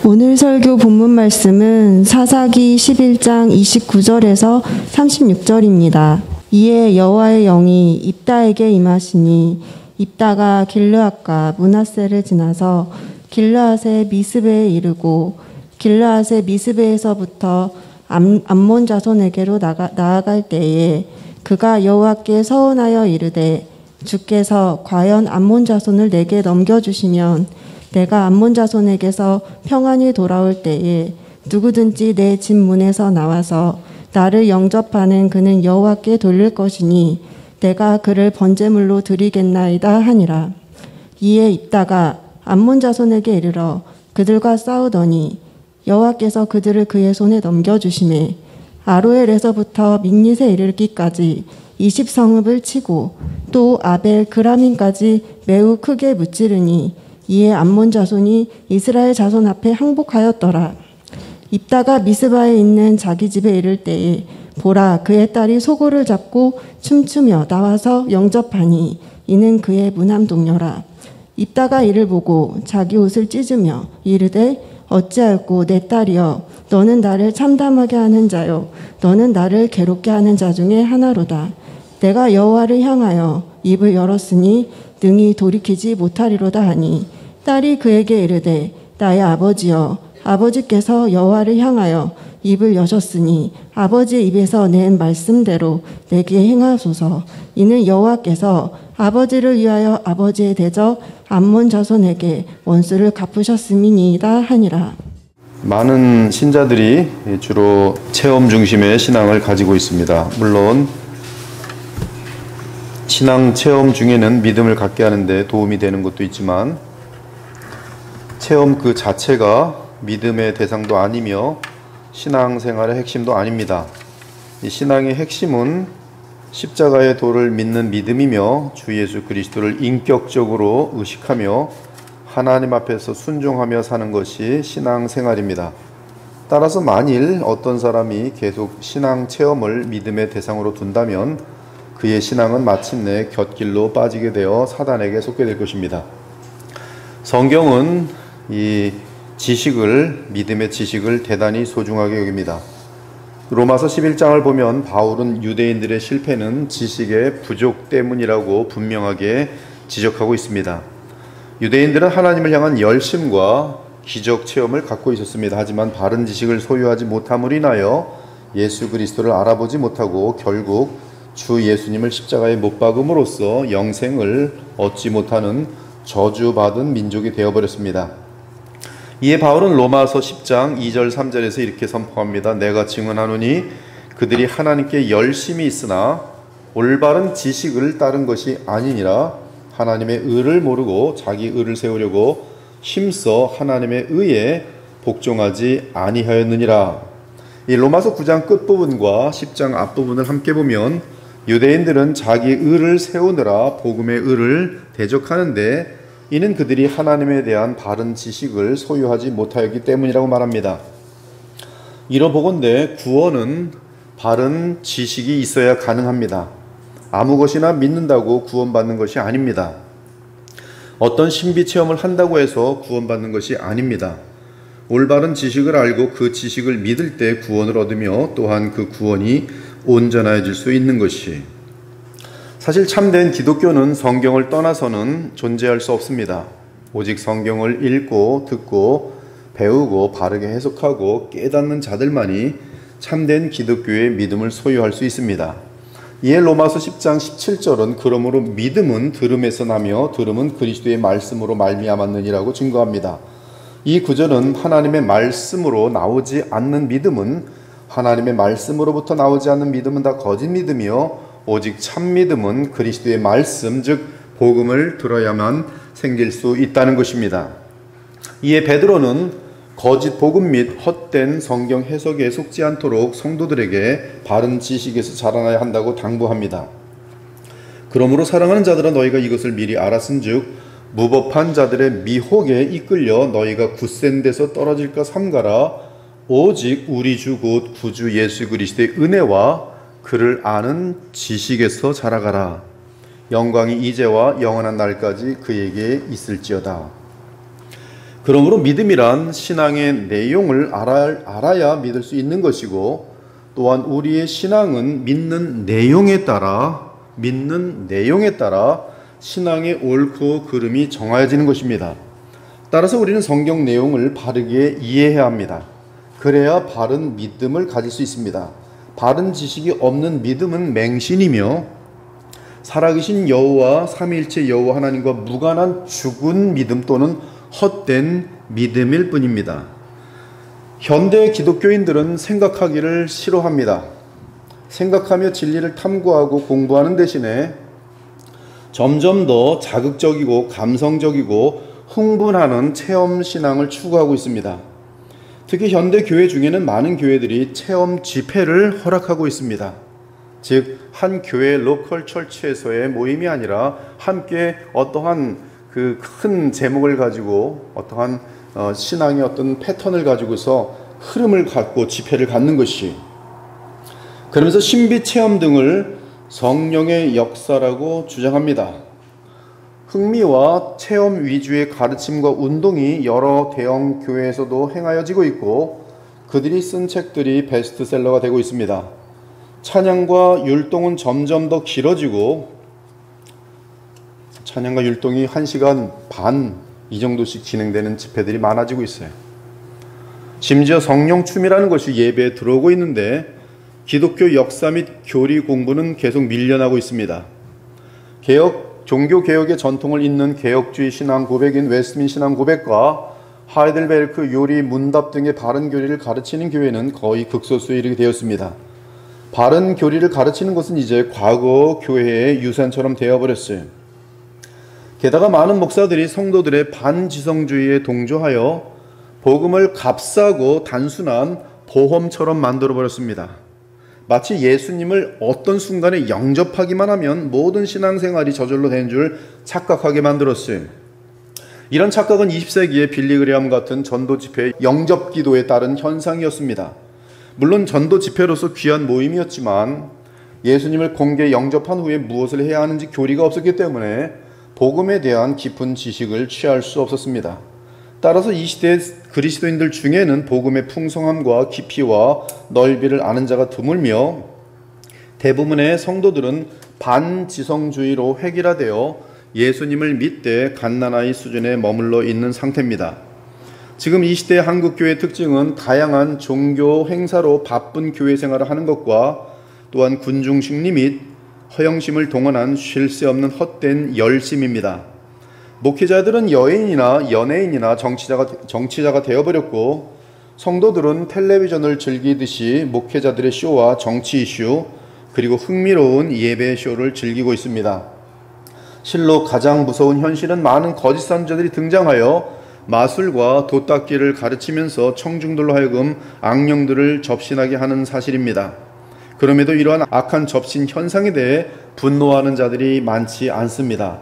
오늘 설교 본문 말씀은 사사기 11장 29절에서 36절입니다. 이에 여호와의 영이 입다에게 임하시니 입다가 길르앗과 므낫세를 지나서 길르앗의 미스베에 이르고 길르앗의 미스베에서부터 암몬 자손에게로 나아갈 때에 그가 여호와께 서원하여 이르되 주께서 과연 암몬 자손을 내게 넘겨주시면 내가 암몬 자손에게서 평안히 돌아올 때에 누구든지 내 집 문에서 나와서 나를 영접하는 그는 여호와께 돌릴 것이니 내가 그를 번제물로 드리겠나이다 하니라. 이에 입다가 암몬 자손에게 이르러 그들과 싸우더니 여호와께서 그들을 그의 손에 넘겨주시매 아로엘에서부터 믹닛에 이르기까지 20성읍을 치고 또 아벨 그라민까지 매우 크게 무찌르니 이에 암몬 자손이 이스라엘 자손 앞에 항복하였더라. 입다가 미스바에 있는 자기 집에 이를 때에 보라 그의 딸이 소고를 잡고 춤추며 나와서 영접하니 이는 그의 무남 동료라. 입다가 이를 보고 자기 옷을 찢으며 이르되 어찌하였고 내 딸이여 너는 나를 참담하게 하는 자요 너는 나를 괴롭게 하는 자 중에 하나로다. 내가 여호와를 향하여 입을 열었으니 능히 돌이키지 못하리로다 하니 딸이 그에게 이르되 나의 아버지여 아버지께서 여호와를 향하여 입을 여셨으니 아버지의 입에서 낸 말씀대로 내게 행하소서. 이는 여호와께서 아버지를 위하여 아버지의 대적 암몬 자손에게 원수를 갚으셨음이니이다 하니라. 많은 신자들이 주로 체험 중심의 신앙을 가지고 있습니다. 물론 신앙 체험 중에는 믿음을 갖게 하는데 도움이 되는 것도 있지만 체험 그 자체가 믿음의 대상도 아니며 신앙생활의 핵심도 아닙니다. 이 신앙의 핵심은 십자가의 도를 믿는 믿음이며 주 예수 그리스도를 인격적으로 의식하며 하나님 앞에서 순종하며 사는 것이 신앙생활입니다. 따라서 만일 어떤 사람이 계속 신앙 체험을 믿음의 대상으로 둔다면 그의 신앙은 마침내 곁길로 빠지게 되어 사단에게 속게 될 것입니다. 성경은 이 지식을, 믿음의 지식을 대단히 소중하게 여깁니다. 로마서 11장을 보면 바울은 유대인들의 실패는 지식의 부족 때문이라고 분명하게 지적하고 있습니다. 유대인들은 하나님을 향한 열심과 기적 체험을 갖고 있었습니다. 하지만 바른 지식을 소유하지 못함으로 인하여 예수 그리스도를 알아보지 못하고 결국 주 예수님을 십자가에 못 박음으로써 영생을 얻지 못하는 저주받은 민족이 되어버렸습니다. 이에 바울은 로마서 10장 2절 3절에서 이렇게 선포합니다. 내가 증언하노니 그들이 하나님께 열심이 있으나 올바른 지식을 따른 것이 아니니라. 하나님의 의를 모르고 자기 의를 세우려고 힘써 하나님의 의에 복종하지 아니하였느니라. 이 로마서 9장 끝부분과 10장 앞부분을 함께 보면 유대인들은 자기 의를 세우느라 복음의 의를 대적하는데 이는 그들이 하나님에 대한 바른 지식을 소유하지 못하였기 때문이라고 말합니다. 이러보건대 구원은 바른 지식이 있어야 가능합니다. 아무 것이나 믿는다고 구원받는 것이 아닙니다. 어떤 신비 체험을 한다고 해서 구원받는 것이 아닙니다. 올바른 지식을 알고 그 지식을 믿을 때 구원을 얻으며 또한 그 구원이 온전해질 수 있는 것이 사실 참된 기독교는 성경을 떠나서는 존재할 수 없습니다. 오직 성경을 읽고 듣고 배우고 바르게 해석하고 깨닫는 자들만이 참된 기독교의 믿음을 소유할 수 있습니다. 이에 로마서 10장 17절은 그러므로 믿음은 들음에서 나며 들음은 그리스도의 말씀으로 말미암았느니라고 증거합니다. 이 구절은 하나님의 말씀으로 나오지 않는 믿음은 하나님의 말씀으로부터 나오지 않는 믿음은 다 거짓 믿음이요 오직 참 믿음은 그리스도의 말씀 즉 복음을 들어야만 생길 수 있다는 것입니다. 이에 베드로는 거짓 복음 및 헛된 성경 해석에 속지 않도록 성도들에게 바른 지식에서 자라나야 한다고 당부합니다. 그러므로 사랑하는 자들아 너희가 이것을 미리 알았은즉 무법한 자들의 미혹에 이끌려 너희가 굳센 데서 떨어질까 삼가라. 오직 우리 주 곧 구주 예수 그리스도의 은혜와 그를 아는 지식에서 자라가라. 영광이 이제와 영원한 날까지 그에게 있을지어다. 그러므로 믿음이란 신앙의 내용을 알아야 믿을 수 있는 것이고, 또한 우리의 신앙은 믿는 내용에 따라 신앙의 옳고 그름이 정하여지는 것입니다. 따라서 우리는 성경 내용을 바르게 이해해야 합니다. 그래야 바른 믿음을 가질 수 있습니다. 바른 지식이 없는 믿음은 맹신이며 살아계신 여호와 삼위일체 여호와 하나님과 무관한 죽은 믿음 또는 헛된 믿음일 뿐입니다. 현대 기독교인들은 생각하기를 싫어합니다. 생각하며 진리를 탐구하고 공부하는 대신에 점점 더 자극적이고 감성적이고 흥분하는 체험 신앙을 추구하고 있습니다. 특히 현대 교회 중에는 많은 교회들이 체험 집회를 허락하고 있습니다. 즉, 한 교회 로컬 철치에서의 모임이 아니라 함께 어떠한 그 큰 제목을 가지고 어떠한 신앙의 어떤 패턴을 가지고서 흐름을 갖고 집회를 갖는 것이, 그러면서 신비 체험 등을 성령의 역사라고 주장합니다. 흥미와 체험 위주의 가르침과 운동이 여러 대형 교회에서도 행하여지고 있고, 그들이 쓴 책들이 베스트셀러가 되고 있습니다. 찬양과 율동은 점점 더 길어지고, 찬양과 율동이 1시간 반 이 정도씩 진행되는 집회들이 많아지고 있어요. 심지어 성령 춤이라는 것이 예배에 들어오고 있는데, 기독교 역사 및 교리 공부는 계속 밀려나고 있습니다. 종교개혁의 전통을 잇는 개혁주의 신앙 고백인 웨스트민 신앙 고백과 하이델베르크 요리 문답 등의 바른 교리를 가르치는 교회는 거의 극소수에 이르게 되었습니다. 바른 교리를 가르치는 것은 이제 과거 교회의 유산처럼 되어버렸어요. 게다가 많은 목사들이 성도들의 반지성주의에 동조하여 복음을 값싸고 단순한 보험처럼 만들어버렸습니다. 마치 예수님을 어떤 순간에 영접하기만 하면 모든 신앙생활이 저절로 된 줄 착각하게 만들었어요. 이런 착각은 20세기의 빌리 그레함 같은 전도 집회의 영접 기도에 따른 현상이었습니다. 물론 전도 집회로서 귀한 모임이었지만 예수님을 공개 영접한 후에 무엇을 해야 하는지 교리가 없었기 때문에 복음에 대한 깊은 지식을 취할 수 없었습니다. 따라서 이 시대의 그리스도인들 중에는 복음의 풍성함과 깊이와 넓이를 아는 자가 드물며, 대부분의 성도들은 반지성주의로 획일화되어 예수님을 믿되 갓난아이 수준에 머물러 있는 상태입니다. 지금 이 시대의 한국교회의 특징은 다양한 종교 행사로 바쁜 교회 생활을 하는 것과, 또한 군중심리 및 허영심을 동원한 쉴 새 없는 헛된 열심입니다. 목회자들은 여인이나 연예인이나 정치자가 되어버렸고, 성도들은 텔레비전을 즐기듯이 목회자들의 쇼와 정치 이슈, 그리고 흥미로운 예배 쇼를 즐기고 있습니다. 실로 가장 무서운 현실은 많은 거짓 선지자들이 등장하여 마술과 도닦기를 가르치면서 청중들로 하여금 악령들을 접신하게 하는 사실입니다. 그럼에도 이러한 악한 접신 현상에 대해 분노하는 자들이 많지 않습니다.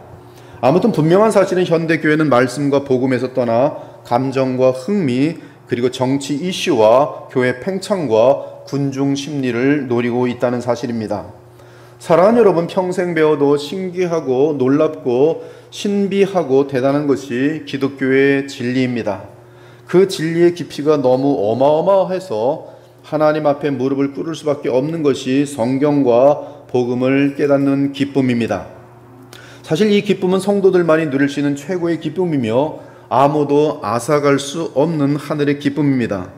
아무튼 분명한 사실은 현대교회는 말씀과 복음에서 떠나 감정과 흥미, 그리고 정치 이슈와 교회 팽창과 군중 심리를 노리고 있다는 사실입니다. 사랑하는 여러분, 평생 배워도 신기하고 놀랍고 신비하고 대단한 것이 기독교의 진리입니다. 그 진리의 깊이가 너무 어마어마해서 하나님 앞에 무릎을 꿇을 수밖에 없는 것이 성경과 복음을 깨닫는 기쁨입니다. 사실 이 기쁨은 성도들만이 누릴 수 있는 최고의 기쁨이며 아무도 앗아갈 수 없는 하늘의 기쁨입니다.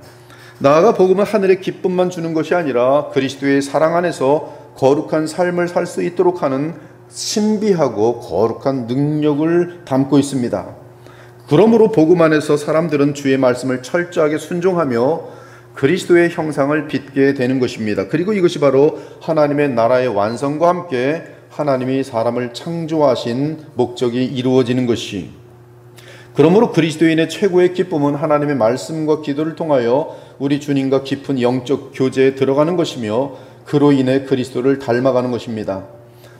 나아가 복음은 하늘의 기쁨만 주는 것이 아니라 그리스도의 사랑 안에서 거룩한 삶을 살 수 있도록 하는 신비하고 거룩한 능력을 담고 있습니다. 그러므로 복음 안에서 사람들은 주의 말씀을 철저하게 순종하며 그리스도의 형상을 빚게 되는 것입니다. 그리고 이것이 바로 하나님의 나라의 완성과 함께 하나님이 사람을 창조하신 목적이 이루어지는 것이, 그러므로 그리스도인의 최고의 기쁨은 하나님의 말씀과 기도를 통하여 우리 주님과 깊은 영적 교제에 들어가는 것이며, 그로 인해 그리스도를 닮아가는 것입니다.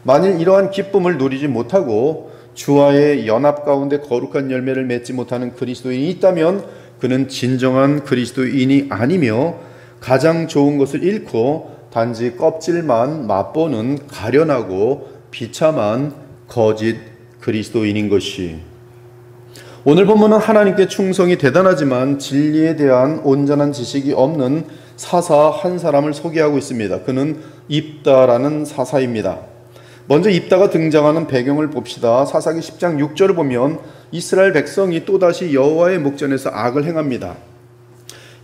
만일 이러한 기쁨을 누리지 못하고 주와의 연합 가운데 거룩한 열매를 맺지 못하는 그리스도인이 있다면 그는 진정한 그리스도인이 아니며 가장 좋은 것을 잃고 단지 껍질만 맛보는 가련하고 비참한 거짓 그리스도인인 것이, 오늘 본문은 하나님께 충성이 대단하지만 진리에 대한 온전한 지식이 없는 사사 한 사람을 소개하고 있습니다. 그는 입다라는 사사입니다. 먼저 입다가 등장하는 배경을 봅시다. 사사기 10장 6절을 보면 이스라엘 백성이 또다시 여호와의 목전에서 악을 행합니다.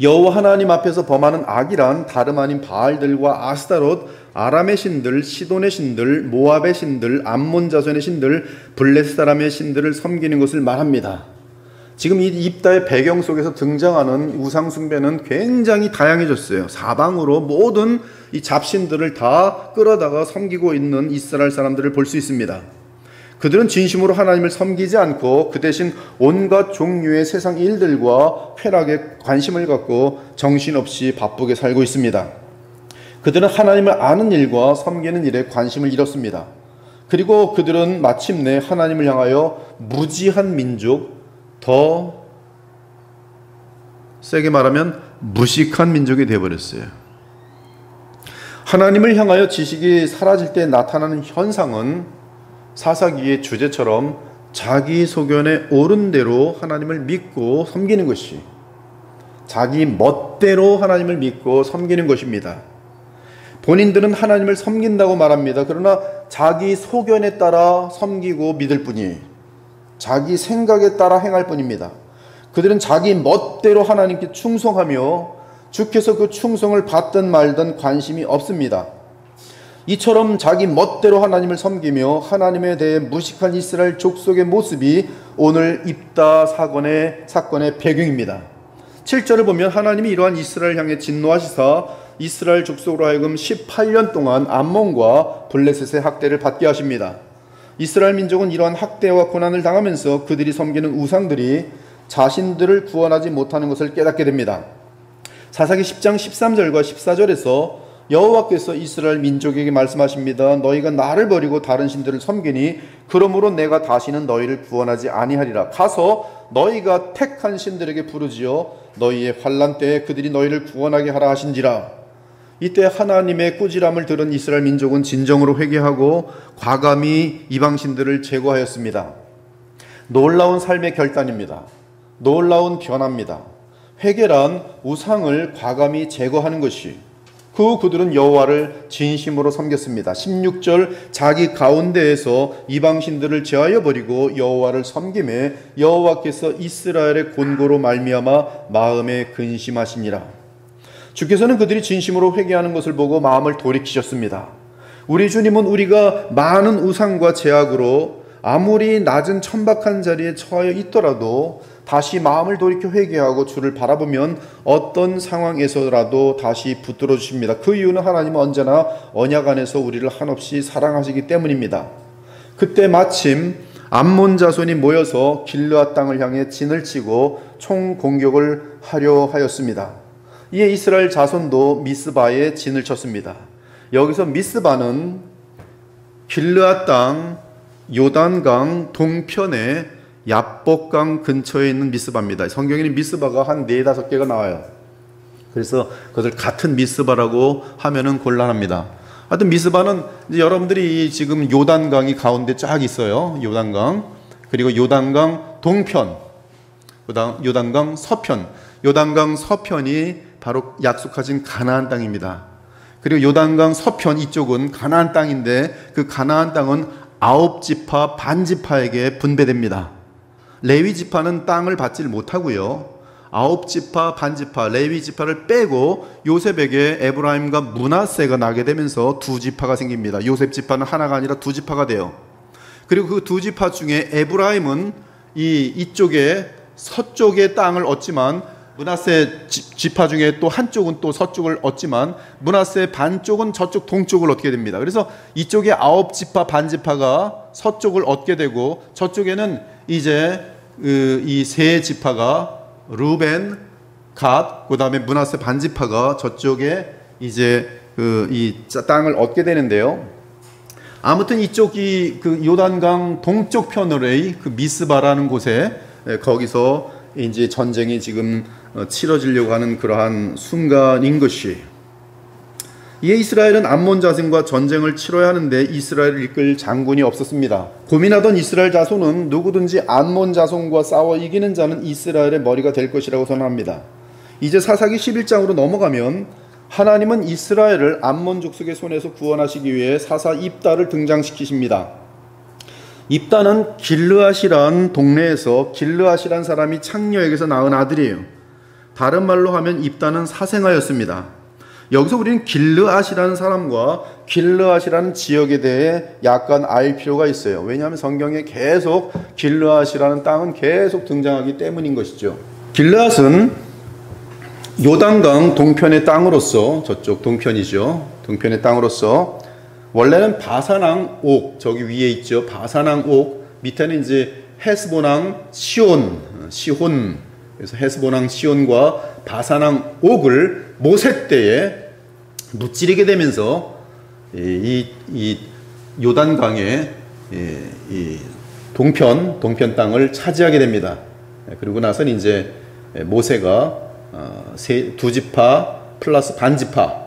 여호와 하나님 앞에서 범하는 악이란 다름 아닌 바알들과 아스타롯, 아람의 신들, 시돈의 신들, 모압의 신들, 암몬 자손의 신들, 블레셋 사람의 신들을 섬기는 것을 말합니다. 지금 이 입다의 배경 속에서 등장하는 우상 숭배는 굉장히 다양해졌어요. 사방으로 모든 이 잡신들을 다 끌어다가 섬기고 있는 이스라엘 사람들을 볼 수 있습니다. 그들은 진심으로 하나님을 섬기지 않고 그 대신 온갖 종류의 세상 일들과 쾌락에 관심을 갖고 정신없이 바쁘게 살고 있습니다. 그들은 하나님을 아는 일과 섬기는 일에 관심을 잃었습니다. 그리고 그들은 마침내 하나님을 향하여 무지한 민족, 더 세게 말하면 무식한 민족이 되어버렸어요. 하나님을 향하여 지식이 사라질 때 나타나는 현상은 사사기의 주제처럼 자기 소견에 옳은 대로 하나님을 믿고 섬기는 것이, 자기 멋대로 하나님을 믿고 섬기는 것입니다. 본인들은 하나님을 섬긴다고 말합니다. 그러나 자기 소견에 따라 섬기고 믿을 뿐이에요. 자기 생각에 따라 행할 뿐입니다. 그들은 자기 멋대로 하나님께 충성하며 주께서 그 충성을 받든 말든 관심이 없습니다. 이처럼 자기 멋대로 하나님을 섬기며 하나님에 대해 무식한 이스라엘 족속의 모습이 오늘 입다 사건의 배경입니다. 7절을 보면 하나님이 이러한 이스라엘 향해 진노하시사 이스라엘 족속으로 하여금 18년 동안 암몬과 블레셋의 학대를 받게 하십니다. 이스라엘 민족은 이러한 학대와 고난을 당하면서 그들이 섬기는 우상들이 자신들을 구원하지 못하는 것을 깨닫게 됩니다. 사사기 10장 13절과 14절에서 여호와께서 이스라엘 민족에게 말씀하십니다. 너희가 나를 버리고 다른 신들을 섬기니 그러므로 내가 다시는 너희를 구원하지 아니하리라. 가서 너희가 택한 신들에게 부르지요 너희의 환난 때에 그들이 너희를 구원하게 하라 하신지라. 이때 하나님의 꾸지람을 들은 이스라엘 민족은 진정으로 회개하고 과감히 이방 신들을 제거하였습니다. 놀라운 삶의 결단입니다. 놀라운 변화입니다. 회개란 우상을 과감히 제거하는 것이, 그들은 여호와를 진심으로 섬겼습니다. 16절 자기 가운데에서 이방신들을 제하여 버리고 여호와를 섬김에 여호와께서 이스라엘의 곤고로 말미암아 마음에 근심하시니라. 주께서는 그들이 진심으로 회개하는 것을 보고 마음을 돌이키셨습니다. 우리 주님은 우리가 많은 우상과 제약으로 아무리 낮은 천박한 자리에 처하여 있더라도 다시 마음을 돌이켜 회개하고 주를 바라보면 어떤 상황에서라도 다시 붙들어 주십니다. 그 이유는 하나님은 언제나 언약 안에서 우리를 한없이 사랑하시기 때문입니다. 그때 마침 암몬 자손이 모여서 길르앗 땅을 향해 진을 치고 총 공격을 하려 하였습니다. 이에 이스라엘 자손도 미스바에 진을 쳤습니다. 여기서 미스바는 길르앗 땅 요단강 동편에 야복강 근처에 있는 미스바입니다. 성경에는 미스바가 한 4-5개가 나와요. 그래서 그것을 같은 미스바라고 하면은 곤란합니다. 하여튼 미스바는 이제 여러분들이 지금 요단강이 가운데 쫙 있어요. 요단강. 그리고 요단강 동편, 요단강 서편. 요단강 서편이 바로 약속하신 가나안 땅입니다. 그리고 요단강 서편 이쪽은 가나안 땅인데 그 가나안 땅은 9지파 반지파에게 분배됩니다. 레위 지파는 땅을 받지 못하고요. 9지파 반지파 레위 지파를 빼고 요셉에게 에브라임과 므낫세가 나게 되면서 2지파가 생깁니다. 요셉 지파는 하나가 아니라 2지파가 돼요. 그리고 그 2지파 중에 에브라임은 이쪽에 서쪽의 땅을 얻지만 므낫세 지파 중에 또 한쪽은 또 서쪽을 얻지만 므낫세 반쪽은 저쪽 동쪽을 얻게 됩니다. 그래서 이쪽에 9지파 반지파가 서쪽을 얻게 되고 저쪽에는 이제 이 세 지파가 루벤, 갓, 그 다음에 므낫세 반지파가 저쪽에 이제 이 땅을 얻게 되는데요. 아무튼 이쪽이 그 요단강 동쪽 편으로의 그 미스바라는 곳에 거기서 이제 전쟁이 지금 치러지려고 하는 그러한 순간인 것이, 이에 이스라엘은 암몬 자손과 전쟁을 치러야 하는데 이스라엘을 이끌 장군이 없었습니다. 고민하던 이스라엘 자손은 누구든지 암몬 자손과 싸워 이기는 자는 이스라엘의 머리가 될 것이라고 선언합니다. 이제 사사기 11장으로 넘어가면 하나님은 이스라엘을 암몬 족속의 손에서 구원하시기 위해 사사 입다를 등장시키십니다. 입다는 길르앗이란 동네에서 길르앗이란 사람이 창녀에게서 낳은 아들이에요. 다른 말로 하면 입다는 사생아였습니다. 여기서 우리는 길르앗이라는 사람과 길르앗이라는 지역에 대해 약간 알 필요가 있어요. 왜냐하면 성경에 계속 길르앗이라는 땅은 계속 등장하기 때문인 것이죠. 길르앗은 요단강 동편의 땅으로서, 저쪽 동편이죠. 동편의 땅으로서 원래는 바산왕 옥, 저기 위에 있죠. 바산왕 옥, 밑에는 이제 헤스본왕 시혼, 그래서 헤스본왕 시혼과 바산왕 옥을 모세 때에 무찌르게 되면서 이 요단강의 이 동편 땅을 차지하게 됩니다. 그리고 나서는 이제 모세가 두 지파 플러스 반지파,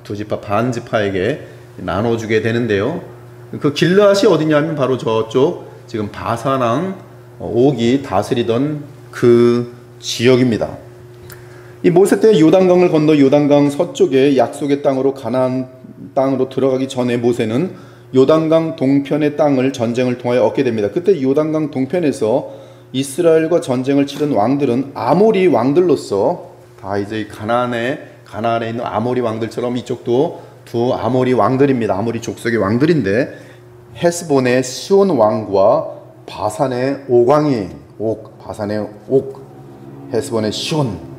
두 지파 반지파에게 나눠주게 되는데요. 그 길르앗이 어디냐면 바로 저쪽 지금 바산왕 옥이 다스리던 그 지역입니다. 이 모세 때 요단강을 건너 요단강 서쪽의 약속의 땅으로 가나안 땅으로 들어가기 전에 모세는 요단강 동편의 땅을 전쟁을 통하여 얻게 됩니다. 그때 요단강 동편에서 이스라엘과 전쟁을 치른 왕들은 아모리 왕들로서 다 이제 가나안에 있는 아모리 왕들처럼 이쪽도 두 아모리 왕들입니다. 아모리 족속의 왕들인데 헤스본의 시온 왕과 바산의 바산의 옥, 헤스본의 시온.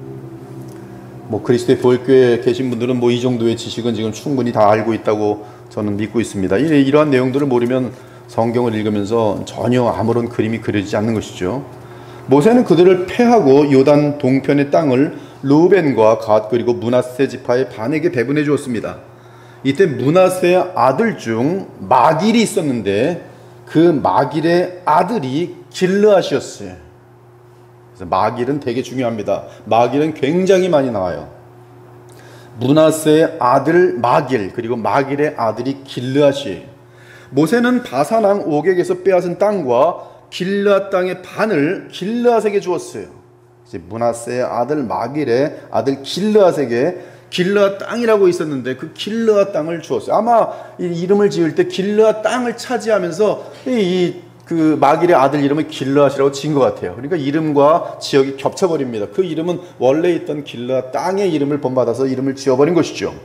그리스도의 보혈교회에 계신 분들은 이 정도의 지식은 지금 충분히 다 알고 있다고 저는 믿고 있습니다. 이러한 내용들을 모르면 성경을 읽으면서 전혀 아무런 그림이 그려지지 않는 것이죠. 모세는 그들을 패하고 요단 동편의 땅을 르우벤과 갓 그리고 므낫세 지파의 반에게 배분해 주었습니다. 이때 므낫세의 아들 중 마길이 있었는데 그 마길의 아들이 길르앗이었어요. 그래서 마길은 되게 중요합니다. 마길은 굉장히 많이 나와요. 므낫세의 아들 마길, 그리고 마길의 아들이 길르앗이에요. 모세는 바산왕 옥에게서 빼앗은 땅과 길르앗 땅의 반을 길르앗에게 주었어요. 이제 므낫세의 아들 마길의 아들 길르앗에게 길르앗 땅이라고 있었는데 그 길르앗 땅을 주었어요. 아마 이 이름을 지을 때 길르앗 땅을 차지하면서 그 마길의 아들 이름을 길르앗이라고 지은 것 같아요. 그러니까 이름과 지역이 겹쳐버립니다. 그 이름은 원래 있던 길르앗 땅의 이름을 본받아서 이름을 지어버린 것이죠.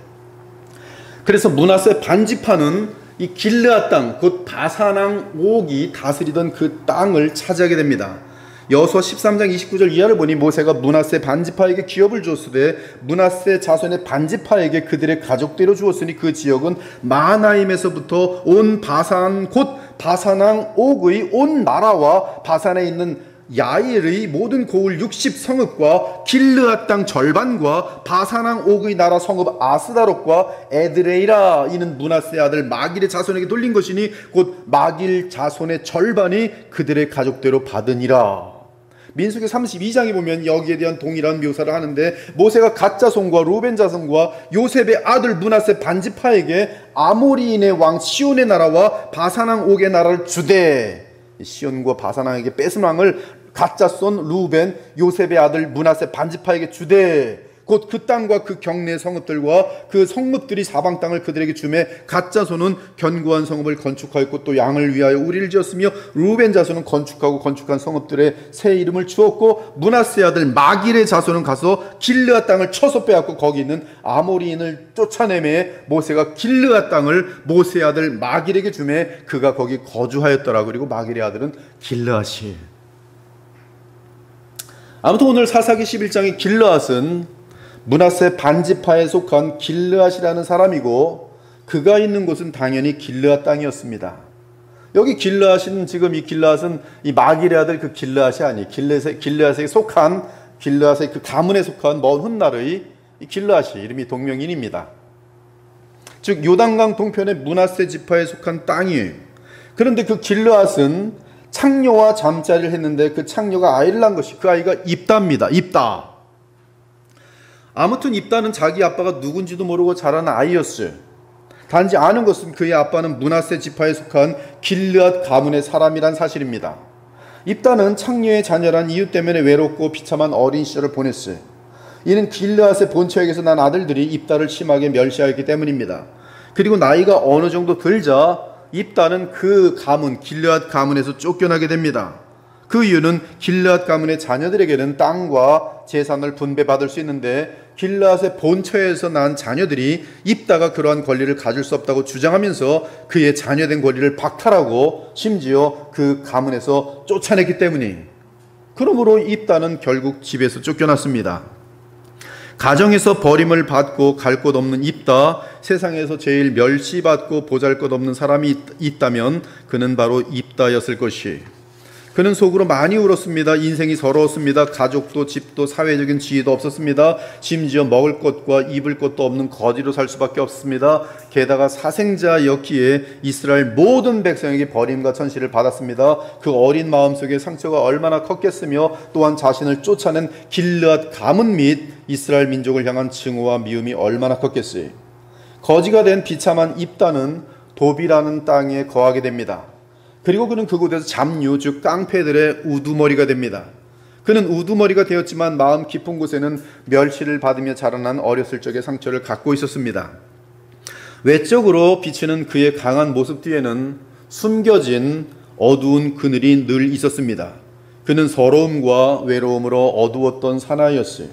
그래서 므낫세 반지파는 이 길르앗 땅, 곧 바산왕 옥이 다스리던 그 땅을 차지하게 됩니다. 여호수아 13장 29절 이하를 보니 모세가 므낫세 반지파에게 기업을 주었으되 므낫세 자손의 반지파에게 그들의 가족대로 주었으니 그 지역은 마하나임에서부터 온 바산 곧 바산왕 옥의 온 나라와 바산에 있는 야일의 모든 고을 60성읍과 길르앗 땅 절반과 바산왕 옥의 나라 성읍 아스다롯과 에드레이라 이는 므낫세 아들 마길의 자손에게 돌린 것이니 곧 마길 자손의 절반이 그들의 가족대로 받으니라. 민수기 32장에 보면 여기에 대한 동일한 묘사를 하는데 모세가 갓 자손과 루벤 자손과 요셉의 아들 므낫세 반지파에게 아모리인의 왕 시온의 나라와 바산왕 옥의 나라를 주되, 시온과 바산왕에게 뺏은 왕을 갓 자손 루벤 요셉의 아들 므낫세 반지파에게 주되, 곧 그 땅과 그 경내 성읍들과 그 성읍들이 사방 땅을 그들에게 주매 갓 자손은 견고한 성읍을 건축하였고 또 양을 위하여 우리를 지었으며 루벤 자손은 건축하고 건축한 성읍들의 새 이름을 주었고 므낫세 아들 마길의 자손은 가서 길르앗 땅을 쳐서 빼앗고 거기 있는 아모리인을 쫓아내매 모세가 길르앗 땅을 모세 아들 마길에게 주매 그가 거기 거주하였더라. 그리고 마길의 아들은 길르앗이. 아무튼 오늘 사사기 11장의 길르앗은 므낫세 반지파에 속한 길르앗이라는 사람이고 그가 있는 곳은 당연히 길르앗 땅이었습니다. 여기 길르앗은 지금 이 길르앗은 이 마길의 아들 그 길르앗이 아니 길르앗에 속한 길르앗의 그 가문에 속한 먼 훗날의 이 길르앗이 이름이 동명인입니다. 즉 요단강 동편의 므낫세 지파에 속한 땅이에요. 그런데 그 길르앗은 창녀와 잠자리를 했는데 그 창녀가 아이를 낳은 것이 그 아이가 입다입니다. 입다. 아무튼 입다는 자기 아빠가 누군지도 모르고 자란 아이였어요. 단지 아는 것은 그의 아빠는 므낫세 지파에 속한 길르앗 가문의 사람이란 사실입니다. 입다는 창녀의 자녀란 이유 때문에 외롭고 비참한 어린 시절을 보냈어요. 이는 길르앗의 본처에게서 난 아들들이 입다를 심하게 멸시하였기 때문입니다. 그리고 나이가 어느 정도 들자 입다는 그 가문, 길르앗 가문에서 쫓겨나게 됩니다. 그 이유는 길르앗 가문의 자녀들에게는 땅과 재산을 분배받을 수 있는데 길르앗의 본처에서 난 자녀들이 입다가 그러한 권리를 가질 수 없다고 주장하면서 그의 자녀된 권리를 박탈하고 심지어 그 가문에서 쫓아냈기 때문에, 그러므로 입다는 결국 집에서 쫓겨났습니다. 가정에서 버림을 받고 갈 곳 없는 입다, 세상에서 제일 멸시받고 보잘것없는 사람이 있다면 그는 바로 입다였을 것이. 그는 속으로 많이 울었습니다. 인생이 서러웠습니다. 가족도 집도 사회적인 지위도 없었습니다. 심지어 먹을 것과 입을 것도 없는 거지로 살 수밖에 없습니다. 게다가 사생자였기에 이스라엘 모든 백성에게 버림과 천시를 받았습니다. 그 어린 마음속에 상처가 얼마나 컸겠으며 또한 자신을 쫓아낸 길르앗 가문 및 이스라엘 민족을 향한 증오와 미움이 얼마나 컸겠어요. 거지가 된 비참한 입다는 도비라는 땅에 거하게 됩니다. 그리고 그는 그곳에서 잡류, 즉 깡패들의 우두머리가 됩니다. 그는 우두머리가 되었지만 마음 깊은 곳에는 멸시를 받으며 자라난 어렸을 적의 상처를 갖고 있었습니다. 외적으로 비치는 그의 강한 모습 뒤에는 숨겨진 어두운 그늘이 늘 있었습니다. 그는 서러움과 외로움으로 어두웠던 사나이였어요.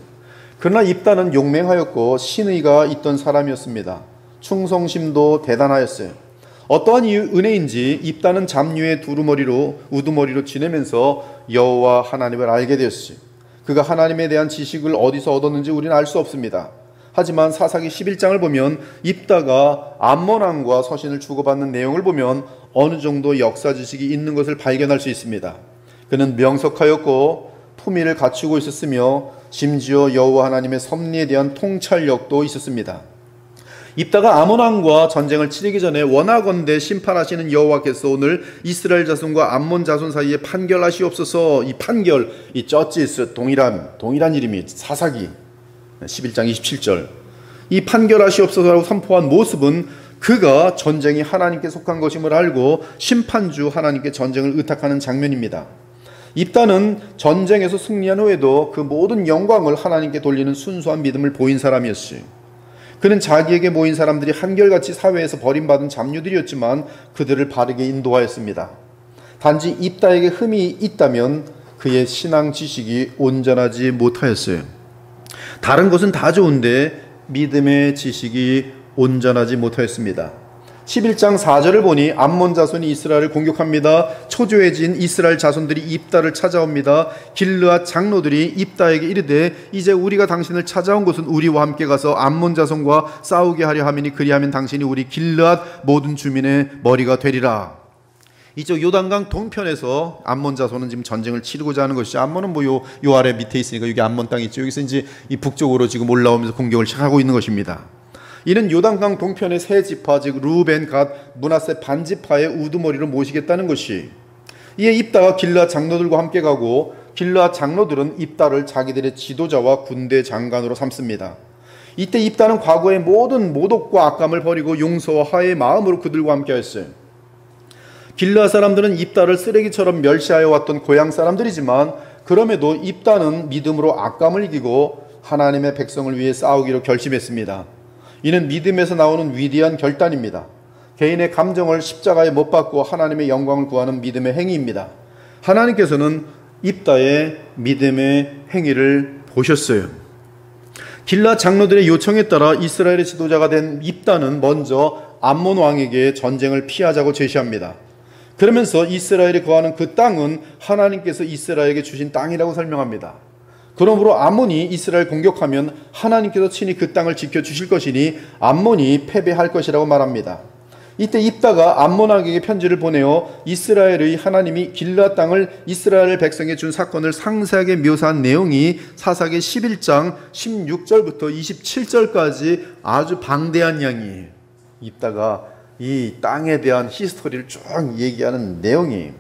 그러나 입다는 용맹하였고 신의가 있던 사람이었습니다. 충성심도 대단하였어요. 어떠한 은혜인지 입다는 잡류의 우두머리로 지내면서 여호와 하나님을 알게 되었어요. 그가 하나님에 대한 지식을 어디서 얻었는지 우리는 알 수 없습니다. 하지만 사사기 11장을 보면 입다가 암몬 왕과 서신을 주고받는 내용을 보면 어느 정도 역사 지식이 있는 것을 발견할 수 있습니다. 그는 명석하였고 품위를 갖추고 있었으며 심지어 여호와 하나님의 섭리에 대한 통찰력도 있었습니다. 입다가 아몬 왕과 전쟁을 치르기 전에 원하건대 심판하시는 여호와께서 오늘 이스라엘 자손과 암몬 자손 사이에 판결하시옵소서. 이 판결, 이 쩌찌스, 동일한 이름이 사사기 11장 27절. 이 판결하시옵소서라고 선포한 모습은 그가 전쟁이 하나님께 속한 것임을 알고 심판주 하나님께 전쟁을 의탁하는 장면입니다. 입다는 전쟁에서 승리한 후에도 그 모든 영광을 하나님께 돌리는 순수한 믿음을 보인 사람이었어요. 그는 자기에게 모인 사람들이 한결같이 사회에서 버림받은 잡류들이었지만 그들을 바르게 인도하였습니다. 단지 입다에게 흠이 있다면 그의 신앙 지식이 온전하지 못하였어요. 다른 것은 다 좋은데 믿음의 지식이 온전하지 못하였습니다. 11장 4절을 보니 암몬 자손이 이스라엘을 공격합니다. 초조해진 이스라엘 자손들이 입다를 찾아옵니다. 길르앗 장로들이 입다에게 이르되 이제 우리가 당신을 찾아온 곳은 우리와 함께 가서 암몬 자손과 싸우게 하려 함이니 그리하면 당신이 우리 길르앗 모든 주민의 머리가 되리라. 이쪽 요단강 동편에서 암몬 자손은 지금 전쟁을 치르고자 하는 것이죠. 암몬은 뭐 요 아래 밑에 있으니까 여기 암몬 땅이 있죠. 여기서 이제 이 북쪽으로 지금 올라오면서 공격을 시작하고 있는 것입니다. 이는 요단강 동편의 세 지파, 즉 루벤, 갓, 므낫세 반지파의 우두머리를 모시겠다는 것이. 이에 입다가 길르앗 장로들과 함께 가고 길르앗 장로들은 입다를 자기들의 지도자와 군대 장관으로 삼습니다. 이때 입다는 과거의 모든 모독과 악감을 버리고 용서와 화해의 마음으로 그들과 함께 하였어요. 길르앗 사람들은 입다를 쓰레기처럼 멸시하여 왔던 고향 사람들이지만 그럼에도 입다는 믿음으로 악감을 이기고 하나님의 백성을 위해 싸우기로 결심했습니다. 이는 믿음에서 나오는 위대한 결단입니다. 개인의 감정을 십자가에 못 박고 하나님의 영광을 구하는 믿음의 행위입니다. 하나님께서는 입다의 믿음의 행위를 보셨어요. 길르앗 장로들의 요청에 따라 이스라엘의 지도자가 된 입다는 먼저 암몬 왕에게 전쟁을 피하자고 제시합니다. 그러면서 이스라엘이 거하는 그 땅은 하나님께서 이스라엘에게 주신 땅이라고 설명합니다. 그러므로 암몬이 이스라엘 공격하면 하나님께서 친히 그 땅을 지켜주실 것이니 암몬이 패배할 것이라고 말합니다. 이때 입다가 암몬 왕에게 편지를 보내어 이스라엘의 하나님이 길르앗 땅을 이스라엘 백성에 준 사건을 상세하게 묘사한 내용이 사사기 11장 16절부터 27절까지 아주 방대한 양이에요. 입다가 이 땅에 대한 히스토리를 쭉 얘기하는 내용이.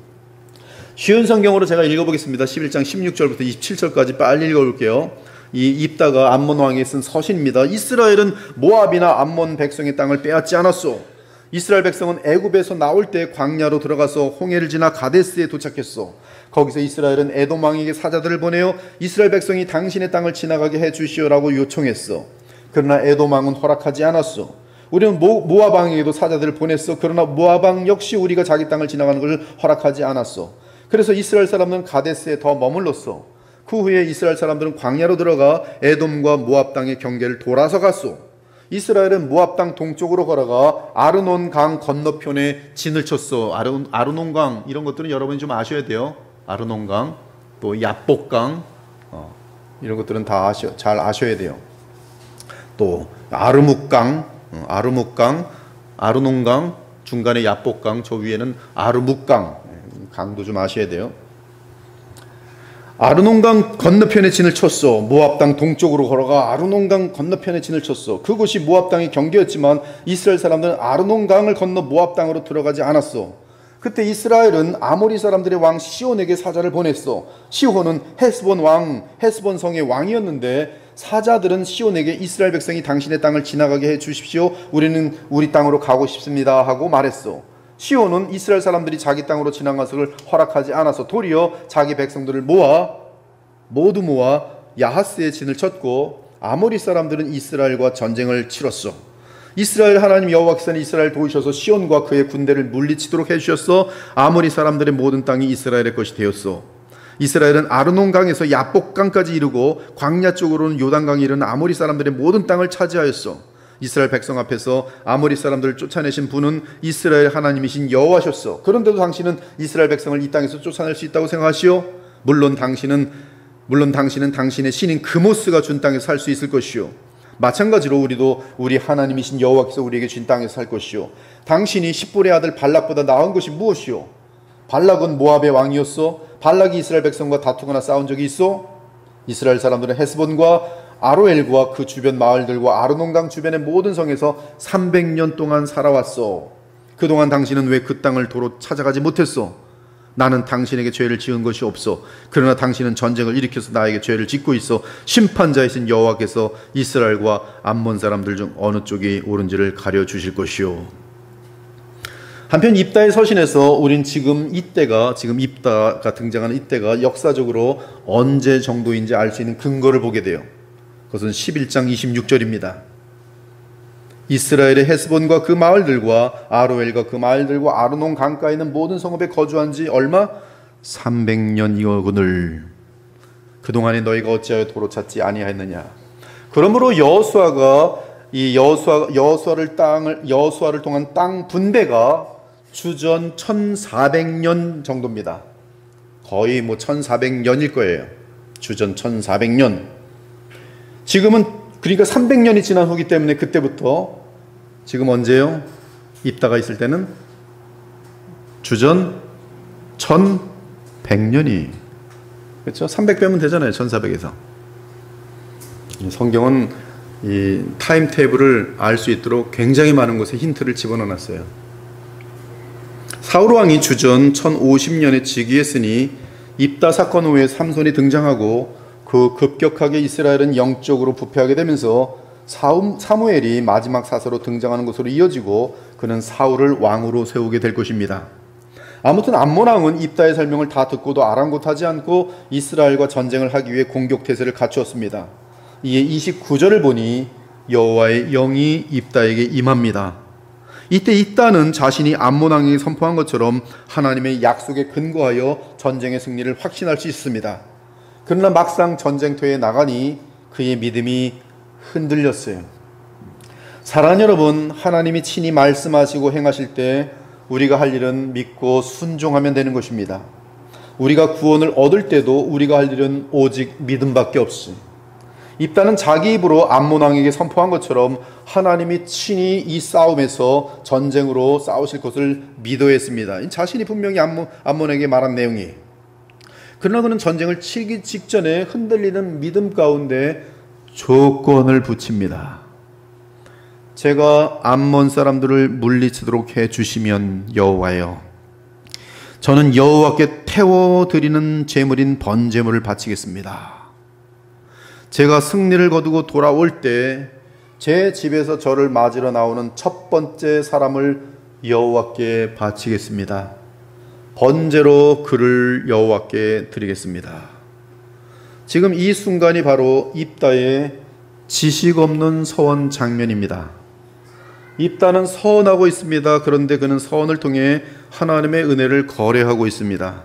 쉬운 성경으로 제가 읽어보겠습니다. 11장 16절부터 27절까지 빨리 읽어볼게요. 이 입다가 암몬 왕이 쓴 서신입니다. 이스라엘은 모압이나 암몬 백성의 땅을 빼앗지 않았소. 이스라엘 백성은 애굽에서 나올 때 광야로 들어가서 홍해를 지나 가데스에 도착했소. 거기서 이스라엘은 에돔 왕에게 사자들을 보내어 이스라엘 백성이 당신의 땅을 지나가게 해 주시오라고 요청했어. 그러나 에돔 왕은 허락하지 않았어. 우리는 모압 왕에게도 사자들을 보냈어. 그러나 모압 왕 역시 우리가 자기 땅을 지나가는 것을 허락하지 않았어. 그래서 이스라엘 사람들은 가데스에 더 머물렀어. 그 후에 이스라엘 사람들은 광야로 들어가 에돔과 모압 땅의 경계를 돌아서 갔소. 이스라엘은 모압 땅 동쪽으로 걸어가 아르논 강 건너편에 진을 쳤어. 아르논 강 이런 것들은 여러분이 좀 아셔야 돼요. 아르논 강, 또 야복강, 이런 것들은 다 잘 아셔야 돼요. 또 아르묵강, 아르논 강, 중간에 야복강, 저 위에는 아르묵강, 강도 좀 아셔야 돼요. 아르논강 건너편에 진을 쳤어. 모압 땅 동쪽으로 걸어가 아르논강 건너편에 진을 쳤어. 그곳이 모압 땅의 경계였지만 이스라엘 사람들은 아르논강을 건너 모압 땅으로 들어가지 않았어. 그때 이스라엘은 아모리 사람들의 왕 시온에게 사자를 보냈어. 시온은 헤스본 성의 왕이었는데 사자들은 시온에게 이스라엘 백성이 당신의 땅을 지나가게 해 주십시오. 우리는 우리 땅으로 가고 싶습니다 하고 말했어. 시온은 이스라엘 사람들이 자기 땅으로 지나간 것을 허락하지 않아서 도리어 자기 백성들을 모두 모아 야하스에 진을 쳤고 아모리 사람들은 이스라엘과 전쟁을 치렀어. 이스라엘 하나님 여호와께서는 이스라엘 도우셔서 시온과 그의 군대를 물리치도록 해주셨어. 아모리 사람들의 모든 땅이 이스라엘의 것이 되었어. 이스라엘은 아르논강에서 야복강까지 이르고 광야 쪽으로는 요단강이 이르는 아모리 사람들의 모든 땅을 차지하였어. 이스라엘 백성 앞에서 아모리 사람들을 쫓아내신 분은 이스라엘 하나님이신 여호와셨어. 그런데도 당신은 이스라엘 백성을 이 땅에서 쫓아낼 수 있다고 생각하시오? 물론 당신은 당신의 신인 그모스가 준 땅에서 살 수 있을 것이오. 마찬가지로 우리도 우리 하나님이신 여호와께서 우리에게 준 땅에서 살 것이오. 당신이 십볼의 아들 발락보다 나은 것이 무엇이오? 발락은 모압의 왕이었어. 발락이 이스라엘 백성과 다투거나 싸운 적이 있어? 이스라엘 사람들은 헤스본과 아로엘과 그 주변 마을들과 아르논강 주변의 모든 성에서 300년 동안 살아왔어. 그동안 당신은 왜 그 땅을 도로 찾아가지 못했어? 나는 당신에게 죄를 지은 것이 없어. 그러나 당신은 전쟁을 일으켜서 나에게 죄를 짓고 있어. 심판자이신 여호와께서 이스라엘과 암몬 사람들 중 어느 쪽이 옳은지를 가려주실 것이요. 한편 입다의 서신에서 우린 지금 입다가 등장하는 이때가 역사적으로 언제 정도인지 알 수 있는 근거를 보게 돼요. 그것은 11장 26절입니다. 이스라엘의 헤스본과 그 마을들과 아로엘과 그 마을들과 아르논 강가에 있는 모든 성읍에 거주한 지 얼마? 300년이거늘. 그동안에 너희가 어찌하여 도로 찾지 아니하였느냐. 그러므로 여호수아를 통한 땅 분배가 주전 1400년 정도입니다. 거의 1400년일 거예요. 주전 1400년. 지금은 그러니까 300년이 지난 후기 때문에 그때부터 지금 언제요? 입다가 있을 때는 주전 1100년이 그렇죠? 300 빼면 되잖아요. 1400에서. 성경은 이 타임 테이블을 알 수 있도록 굉장히 많은 곳에 힌트를 집어넣어놨어요. 사울 왕이 주전 1050년에 즉위했으니 입다 사건 후에 삼손이 등장하고 그 급격하게 이스라엘은 영적으로 부패하게 되면서 사무엘이 마지막 사서로 등장하는 것으로 이어지고 그는 사울을 왕으로 세우게 될 것입니다. 아무튼 암몬 왕은 입다의 설명을 다 듣고도 아랑곳하지 않고 이스라엘과 전쟁을 하기 위해 공격태세를 갖추었습니다. 이에 29절을 보니 여호와의 영이 입다에게 임합니다. 이때 입다는 자신이 암몬 왕에게 선포한 것처럼 하나님의 약속에 근거하여 전쟁의 승리를 확신할 수 있습니다. 그러나 막상 전쟁터에 나가니 그의 믿음이 흔들렸어요. 사랑하는 여러분, 하나님이 친히 말씀하시고 행하실 때 우리가 할 일은 믿고 순종하면 되는 것입니다. 우리가 구원을 얻을 때도 우리가 할 일은 오직 믿음밖에 없이. 입다는 자기 입으로 암몬 왕에게 선포한 것처럼 하나님이 친히 이 싸움에서 전쟁으로 싸우실 것을 믿어했습니다. 자신이 분명히 암몬에게 말한 내용이에요. 그러나 그는 전쟁을 치기 직전에 흔들리는 믿음 가운데 조건을 붙입니다. 제가 암몬 사람들을 물리치도록 해주시면 여호와여, 저는 여호와께 태워드리는 제물인 번제물을 바치겠습니다. 제가 승리를 거두고 돌아올 때 제 집에서 저를 맞으러 나오는 첫 번째 사람을 여호와께 바치겠습니다. 번제로 그를 여호와께 드리겠습니다. 지금 이 순간이 바로 입다의 지식 없는 서원 장면입니다. 입다는 서원하고 있습니다. 그런데 그는 서원을 통해 하나님의 은혜를 거래하고 있습니다.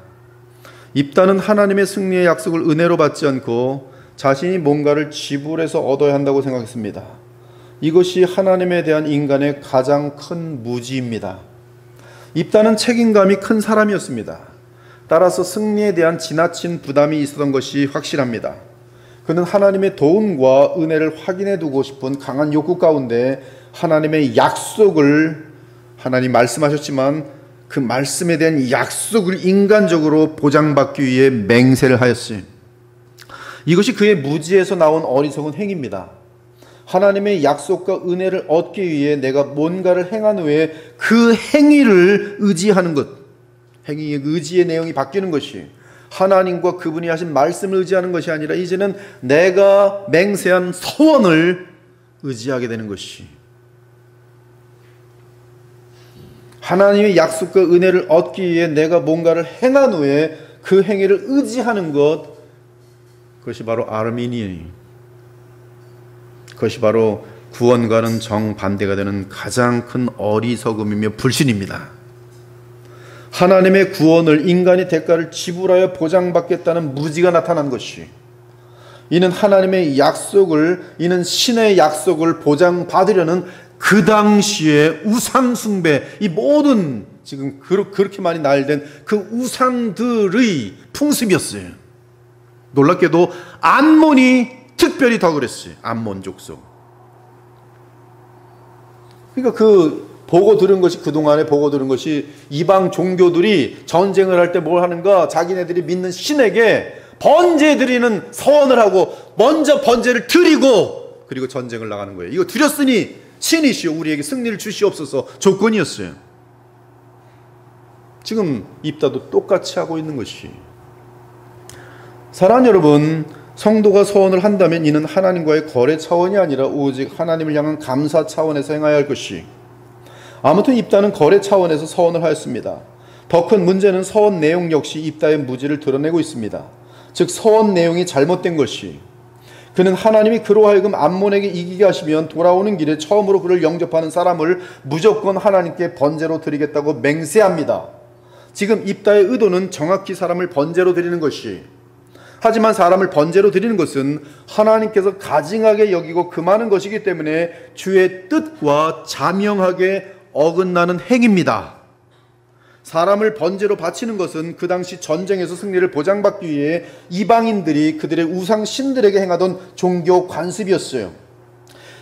입다는 하나님의 승리의 약속을 은혜로 받지 않고 자신이 뭔가를 지불해서 얻어야 한다고 생각했습니다. 이것이 하나님에 대한 인간의 가장 큰 무지입니다. 입다는 책임감이 큰 사람이었습니다. 따라서 승리에 대한 지나친 부담이 있었던 것이 확실합니다. 그는 하나님의 도움과 은혜를 확인해 두고 싶은 강한 욕구 가운데 하나님의 약속을, 하나님 말씀하셨지만 그 말씀에 대한 약속을 인간적으로 보장받기 위해 맹세를 하였어요. 이것이 그의 무지에서 나온 어리석은 행위입니다. 하나님의 약속과 은혜를 얻기 위해 내가 뭔가를 행한 후에 그 행위를 의지하는 것, 행위의 의지의 내용이 바뀌는 것이 하나님과 그분이 하신 말씀을 의지하는 것이 아니라 이제는 내가 맹세한 서원을 의지하게 되는 것이, 하나님의 약속과 은혜를 얻기 위해 내가 뭔가를 행한 후에 그 행위를 의지하는 것, 그것이 바로 아르미니언이, 그것이 바로 구원과는 정반대가 되는 가장 큰 어리석음이며 불신입니다. 하나님의 구원을 인간이 대가를 지불하여 보장받겠다는 무지가 나타난 것이, 이는 하나님의 약속을, 이는 신의 약속을 보장받으려는 그 당시의 우상숭배, 이 모든 지금 그렇게 많이 날된 그 우상들의 풍습이었어요. 놀랍게도 암몬이 특별히 더 그랬어요. 암몬 족속. 그러니까 그동안에 보고 들은 것이 이방 종교들이 전쟁을 할 때 뭘 하는가, 자기네들이 믿는 신에게 번제 드리는 서원을 하고 먼저 번제를 드리고 그리고 전쟁을 나가는 거예요. 이거 드렸으니 신이시여 우리에게 승리를 주시옵소서 조건이었어요. 지금 입다도 똑같이 하고 있는 것이, 사랑하는 여러분, 성도가 서원을 한다면 이는 하나님과의 거래 차원이 아니라 오직 하나님을 향한 감사 차원에서 행해야 할 것이, 아무튼 입다는 거래 차원에서 서원을 하였습니다. 더 큰 문제는 서원 내용 역시 입다의 무지를 드러내고 있습니다. 즉 서원 내용이 잘못된 것이, 그는 하나님이 그로 하여금 암몬에게 이기게 하시면 돌아오는 길에 처음으로 그를 영접하는 사람을 무조건 하나님께 번제로 드리겠다고 맹세합니다. 지금 입다의 의도는 정확히 사람을 번제로 드리는 것이, 하지만 사람을 번제로 드리는 것은 하나님께서 가증하게 여기고 금하는 것이기 때문에 주의 뜻과 자명하게 어긋나는 행위입니다. 사람을 번제로 바치는 것은 그 당시 전쟁에서 승리를 보장받기 위해 이방인들이 그들의 우상 신들에게 행하던 종교 관습이었어요.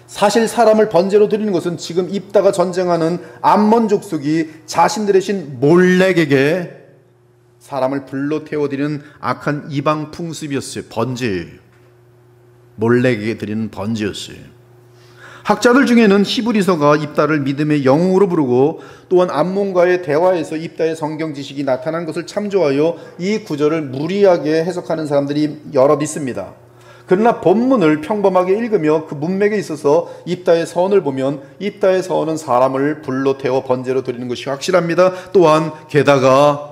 사실 사람을 번제로 드리는 것은 지금 입다가 전쟁하는 암몬 족속이 자신들의 신 몰렉에게 사람을 불로 태워드리는 악한 이방 풍습이었어요. 번제예요. 몰렉에게 드리는 번제였어요. 학자들 중에는 히브리서가 입다를 믿음의 영웅으로 부르고 또한 암몬과의 대화에서 입다의 성경 지식이 나타난 것을 참조하여 이 구절을 무리하게 해석하는 사람들이 여럿 있습니다. 그러나 본문을 평범하게 읽으며 그 문맥에 있어서 입다의 서원을 보면 입다의 서원은 사람을 불로 태워 번제로 드리는 것이 확실합니다. 또한 게다가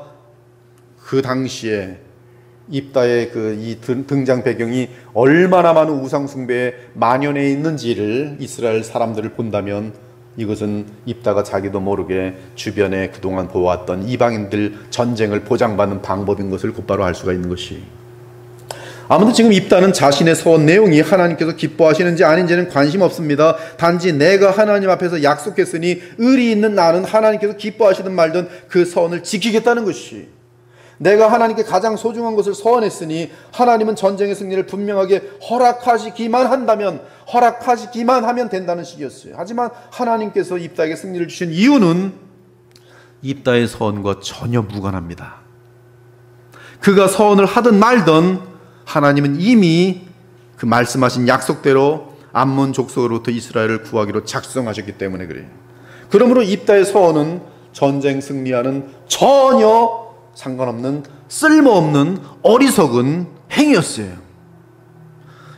그 당시에 입다의 이 등장 배경이 얼마나 많은 우상숭배에 만연해 있는지를 이스라엘 사람들을 본다면 이것은 입다가 자기도 모르게 주변에 그동안 보았던 이방인들 전쟁을 보장받는 방법인 것을 곧바로 알 수가 있는 것이, 아무튼 지금 입다는 자신의 서원 내용이 하나님께서 기뻐하시는지 아닌지는 관심 없습니다. 단지 내가 하나님 앞에서 약속했으니 의리 있는 나는 하나님께서 기뻐하시든 말든 그 서원을 지키겠다는 것이, 내가 하나님께 가장 소중한 것을 서원했으니 하나님은 전쟁의 승리를 분명하게 허락하시기만 하면 된다는 식이었어요. 하지만 하나님께서 입다에게 승리를 주신 이유는 입다의 서원과 전혀 무관합니다. 그가 서원을 하든 말든 하나님은 이미 그 말씀하신 약속대로 암몬 족속으로부터 이스라엘을 구하기로 작성하셨기 때문에 그래요. 그러므로 입다의 서원은 전쟁 승리와는 전혀 상관없는 쓸모없는 어리석은 행위였어요.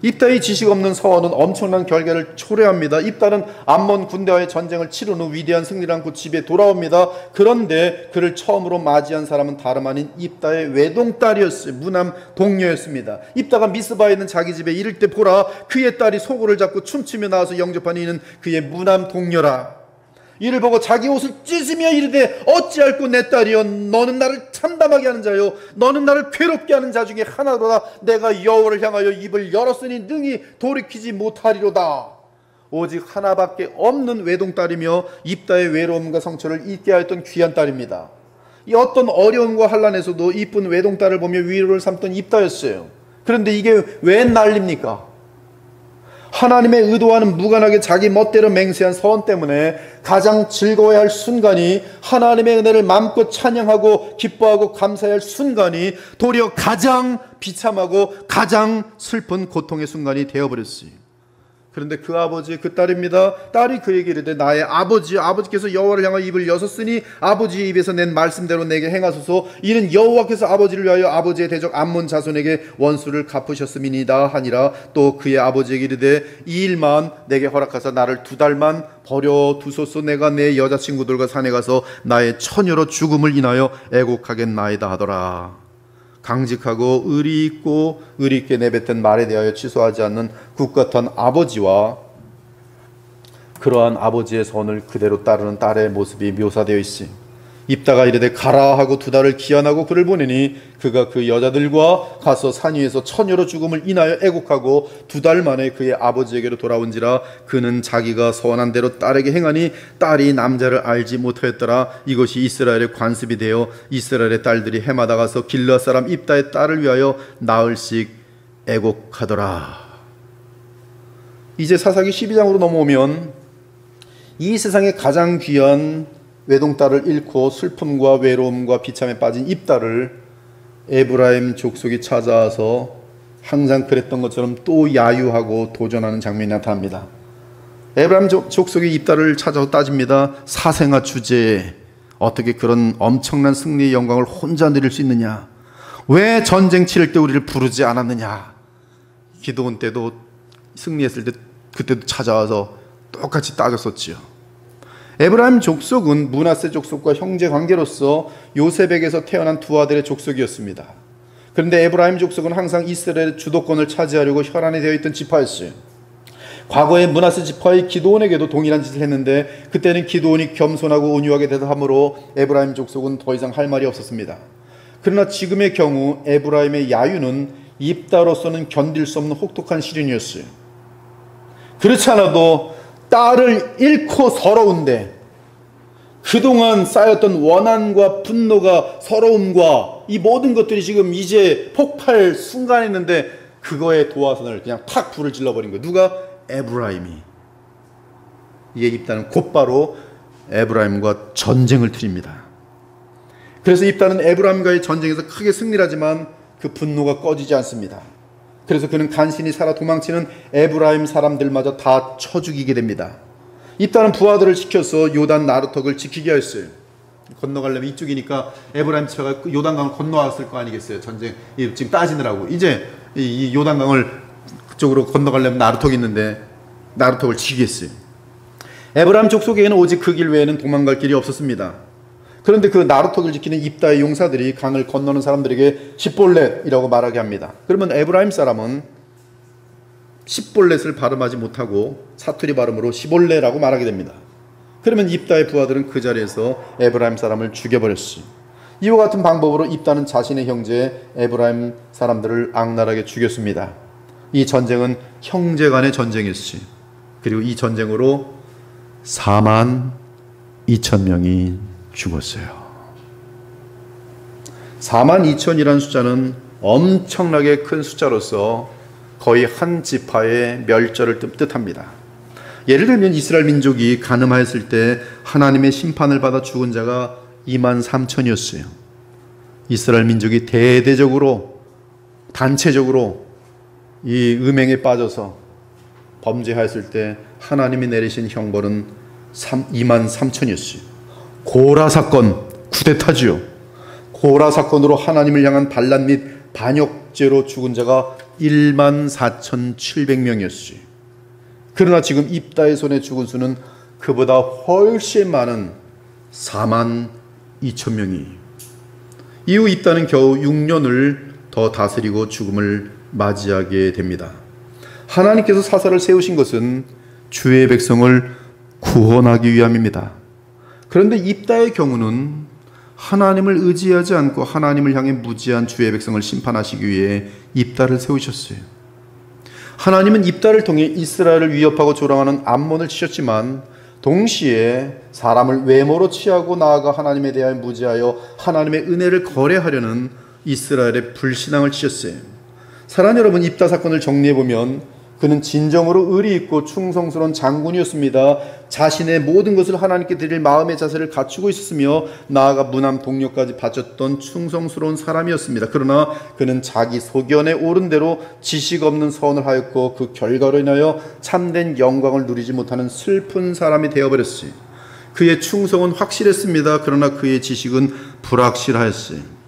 입다의 지식 없는 서원은 엄청난 결계를 초래합니다. 입다는 암몬 군대와의 전쟁을 치른 후 위대한 승리를 안고 집에 돌아옵니다. 그런데 그를 처음으로 맞이한 사람은 다름 아닌 입다의 외동딸이었어요. 무남 동녀였습니다. 입다가 미스바에 있는 자기 집에 이를 때 보라, 그의 딸이 소고를 잡고 춤추며 나와서 영접하니 이는 그의 무남 동녀라. 이를 보고 자기 옷을 찢으며 이르되 어찌할꼬 내 딸이여, 너는 나를 참담하게 하는 자요, 너는 나를 괴롭게 하는 자 중에 하나로다. 내가 여호와를 향하여 입을 열었으니 능히 돌이키지 못하리로다. 오직 하나밖에 없는 외동딸이며 입다의 외로움과 상처를 잊게 하였던 귀한 딸입니다. 이 어떤 어려움과 환난에서도 이쁜 외동딸을 보며 위로를 삼던 입다였어요. 그런데 이게 왜 난립니까? 하나님의 의도와는 무관하게 자기 멋대로 맹세한 서원 때문에 가장 즐거워야 할 순간이, 하나님의 은혜를 마음껏 찬양하고 기뻐하고 감사해야 할 순간이 도리어 가장 비참하고 가장 슬픈 고통의 순간이 되어버렸어요. 그런데 그 아버지, 그 딸입니다. 딸이 그에게 이르되 나의 아버지께서 여호와를 향하여 입을 여섰으니 아버지의 입에서 낸 말씀대로 내게 행하소서. 이는 여호와께서 아버지를 위하여 아버지의 대적 암몬 자손에게 원수를 갚으셨음이니이다 하니라. 또 그의 아버지에게 이르되 이 일만 내게 허락하사 나를 2달만 버려두소서. 내가 내 여자친구들과 산에 가서 나의 처녀로 죽음을 인하여 애곡하겠나이다 하더라. 강직하고 의리 있고 의리 있게 내뱉은 말에 대하여 취소하지 않는 굳건한 아버지와 그러한 아버지의 선을 그대로 따르는 딸의 모습이 묘사되어 있으니, 입다가 이르되 가라 하고 2달을 기한하고 그를 보내니 그가 그 여자들과 가서 산 위에서 처녀로 죽음을 인하여 애곡하고 2달 만에 그의 아버지에게로 돌아온지라. 그는 자기가 서원한 대로 딸에게 행하니 딸이 남자를 알지 못하였더라. 이것이 이스라엘의 관습이 되어 이스라엘의 딸들이 해마다 가서 길르앗 사람 입다의 딸을 위하여 나흘씩 애곡하더라. 이제 사사기 12장으로 넘어오면 이 세상에 가장 귀한 외동딸을 잃고 슬픔과 외로움과 비참에 빠진 입다를 에브라임 족속이 찾아와서 항상 그랬던 것처럼 또 야유하고 도전하는 장면이 나타납니다. 에브라임 족속이 입다를 찾아서 따집니다. 사생아 주제에 어떻게 그런 엄청난 승리의 영광을 혼자 누릴 수 있느냐? 왜 전쟁 치를 때 우리를 부르지 않았느냐? 기드온 때도 승리했을 때 그때도 찾아와서 똑같이 따졌었지요. 에브라임 족속은 므낫세 족속과 형제 관계로서 요셉에게서 태어난 2 아들의 족속이었습니다. 그런데 에브라임 족속은 항상 이스라엘의 주도권을 차지하려고 혈안이 되어 있던 지파였어요. 과거에 므낫세 지파의 기드온에게도 동일한 짓을 했는데 그때는 기드온이 겸손하고 온유하게 대답함으로 에브라임 족속은 더 이상 할 말이 없었습니다. 그러나 지금의 경우 에브라임의 야유는 입다로서는 견딜 수 없는 혹독한 시련이었어요. 그렇지 않아도 딸을 잃고 서러운데 그동안 쌓였던 원한과 분노가, 서러움과 이 모든 것들이 지금 이제 폭발 순간에 있는데 그거의 도화선을 그냥 탁 불을 질러버린 거예요. 누가? 에브라임이. 이에 입다는 곧바로 에브라임과 전쟁을 틀입니다. 그래서 입다는 에브라임과의 전쟁에서 크게 승리를 하지만 그 분노가 꺼지지 않습니다. 그래서 그는 간신히 살아 도망치는 에브라임 사람들마저 다 쳐 죽이게 됩니다. 입다는 부하들을 시켜서 요단 나루턱을 지키게 하였어요. 건너가려면 이쪽이니까 에브라임 지파가 요단강을 건너왔을 거 아니겠어요. 전쟁 지금 따지느라고. 이제 이 요단강을 그쪽으로 건너가려면 나루턱이 있는데 나루턱을 지키겠어요. 에브라임 족속에는 오직 그 길 외에는 도망갈 길이 없었습니다. 그런데 그 나루턱을 지키는 입다의 용사들이 강을 건너는 사람들에게 십볼렛이라고 말하게 합니다. 그러면 에브라임 사람은 십볼렛을 발음하지 못하고 사투리 발음으로 시볼레라고 말하게 됩니다. 그러면 입다의 부하들은 그 자리에서 에브라임 사람을 죽여버렸어요. 이와 같은 방법으로 입다는 자신의 형제 에브라임 사람들을 악랄하게 죽였습니다. 이 전쟁은 형제 간의 전쟁이었어요. 그리고 이 전쟁으로 42,000명이 죽었어요. 42,000이라는 숫자는 엄청나게 큰 숫자로서 거의 한 지파의 멸절을 뜻합니다. 예를 들면 이스라엘 민족이 간음하였을 때 하나님의 심판을 받아 죽은 자가 23,000이었어요. 이스라엘 민족이 대대적으로 단체적으로 이 음행에 빠져서 범죄하였을 때 하나님이 내리신 형벌은 23,000이었어요. 고라 사건, 쿠데타지요. 고라 사건으로 하나님을 향한 반란 및 반역죄로 죽은 자가 14,700명이었어요. 그러나 지금 입다의 손에 죽은 수는 그보다 훨씬 많은 42,000명이. 이후 입다는 겨우 6년을 더 다스리고 죽음을 맞이하게 됩니다. 하나님께서 사사를 세우신 것은 주의 백성을 구원하기 위함입니다. 그런데 입다의 경우는 하나님을 의지하지 않고 하나님을 향해 무지한 주의 백성을 심판하시기 위해 입다를 세우셨어요. 하나님은 입다를 통해 이스라엘을 위협하고 조롱하는 암몬을 치셨지만 동시에 사람을 외모로 취하고 나아가 하나님에 대하여 무지하여 하나님의 은혜를 거래하려는 이스라엘의 불신앙을 치셨어요. 사랑하는 여러분, 입다 사건을 정리해보면 그는 진정으로 의리 있고 충성스러운 장군이었습니다. 자신의 모든 것을 하나님께 드릴 마음의 자세를 갖추고 있었으며 나아가 무남 동료까지 바쳤던 충성스러운 사람이었습니다. 그러나 그는 자기 소견에 오른 대로 지식 없는 서원을 하였고 그 결과로 인하여 참된 영광을 누리지 못하는 슬픈 사람이 되어버렸어요. 그의 충성은 확실했습니다. 그러나 그의 지식은 불확실하였어요.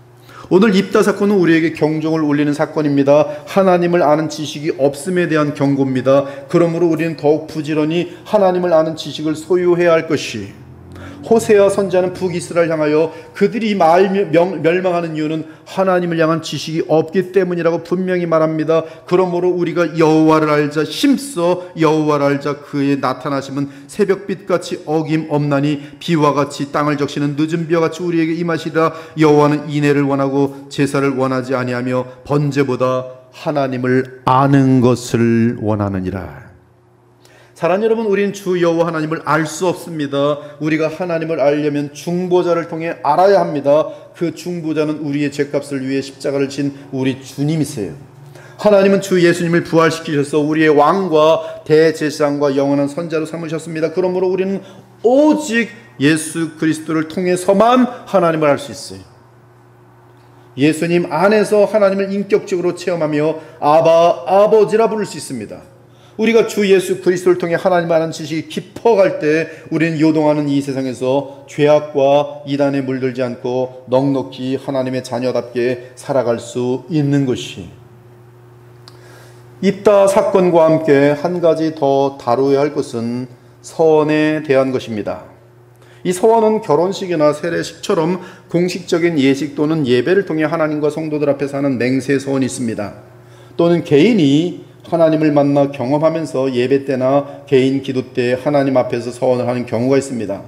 오늘 입다 사건은 우리에게 경종을 울리는 사건입니다. 하나님을 아는 지식이 없음에 대한 경고입니다. 그러므로 우리는 더욱 부지런히 하나님을 아는 지식을 소유해야 할 것이, 호세아 선지자는 북이스라엘 향하여 그들이 멸망하는 이유는 하나님을 향한 지식이 없기 때문이라고 분명히 말합니다. 그러므로 우리가 여호와를 알자, 힘써 여호와를 알자. 그의 나타나심은 새벽빛같이 어김없나니 비와 같이 땅을 적시는 늦은 비와 같이 우리에게 임하시리라. 여호와는 인애를 원하고 제사를 원하지 아니하며 번제보다 하나님을 아는 것을 원하느니라. 사랑하는 여러분, 우리는 주 여호와 하나님을 알 수 없습니다. 우리가 하나님을 알려면 중보자를 통해 알아야 합니다. 그 중보자는 우리의 죄값을 위해 십자가를 진 우리 주님이세요. 하나님은 주 예수님을 부활시키셔서 우리의 왕과 대제사장과 영원한 선자로 삼으셨습니다. 그러므로 우리는 오직 예수 그리스도를 통해서만 하나님을 알 수 있어요. 예수님 안에서 하나님을 인격적으로 체험하며 아버지라 부를 수 있습니다. 우리가 주 예수 그리스도를 통해 하나님을 아는 지식이 깊어갈 때 우리는 요동하는 이 세상에서 죄악과 이단에 물들지 않고 넉넉히 하나님의 자녀답게 살아갈 수 있는 것이, 입다 사건과 함께 한 가지 더 다루어야 할 것은 서원에 대한 것입니다. 이 서원은 결혼식이나 세례식처럼 공식적인 예식 또는 예배를 통해 하나님과 성도들 앞에서 하는 맹세 서원이 있습니다. 또는 개인이 하나님을 만나 경험하면서 예배 때나 개인 기도 때 하나님 앞에서 서원을 하는 경우가 있습니다.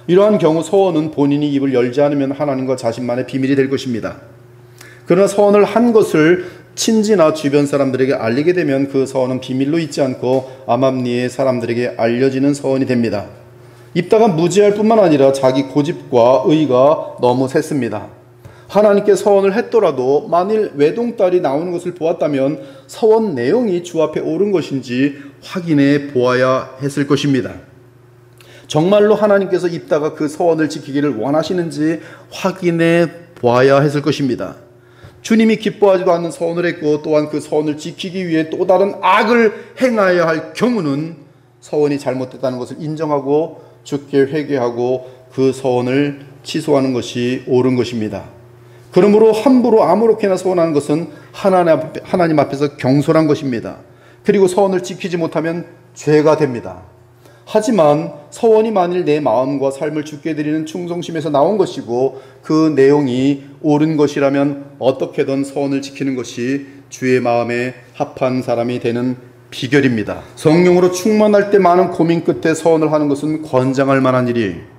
이러한 경우 서원은 본인이 입을 열지 않으면 하나님과 자신만의 비밀이 될 것입니다. 그러나 서원을 한 것을 친지나 주변 사람들에게 알리게 되면 그 서원은 비밀로 있지 않고 암암리에 사람들에게 알려지는 서원이 됩니다. 입다가 무지할 뿐만 아니라 자기 고집과 의가 너무 셌습니다. 하나님께 서원을 했더라도 만일 외동딸이 나오는 것을 보았다면 서원 내용이 주 앞에 옳은 것인지 확인해 보아야 했을 것입니다. 정말로 하나님께서 입다가 그 서원을 지키기를 원하시는지 확인해 보아야 했을 것입니다. 주님이 기뻐하지도 않는 서원을 했고 또한 그 서원을 지키기 위해 또 다른 악을 행하여야 할 경우는 서원이 잘못됐다는 것을 인정하고 주께 회개하고 그 서원을 취소하는 것이 옳은 것입니다. 그러므로 함부로 아무렇게나 서원하는 것은 하나님 앞에서 경솔한 것입니다. 그리고 서원을 지키지 못하면 죄가 됩니다. 하지만 서원이 만일 내 마음과 삶을 주께 드리는 충성심에서 나온 것이고 그 내용이 옳은 것이라면 어떻게든 서원을 지키는 것이 주의 마음에 합한 사람이 되는 비결입니다. 성령으로 충만할 때 많은 고민 끝에 서원을 하는 것은 권장할 만한 일이에요.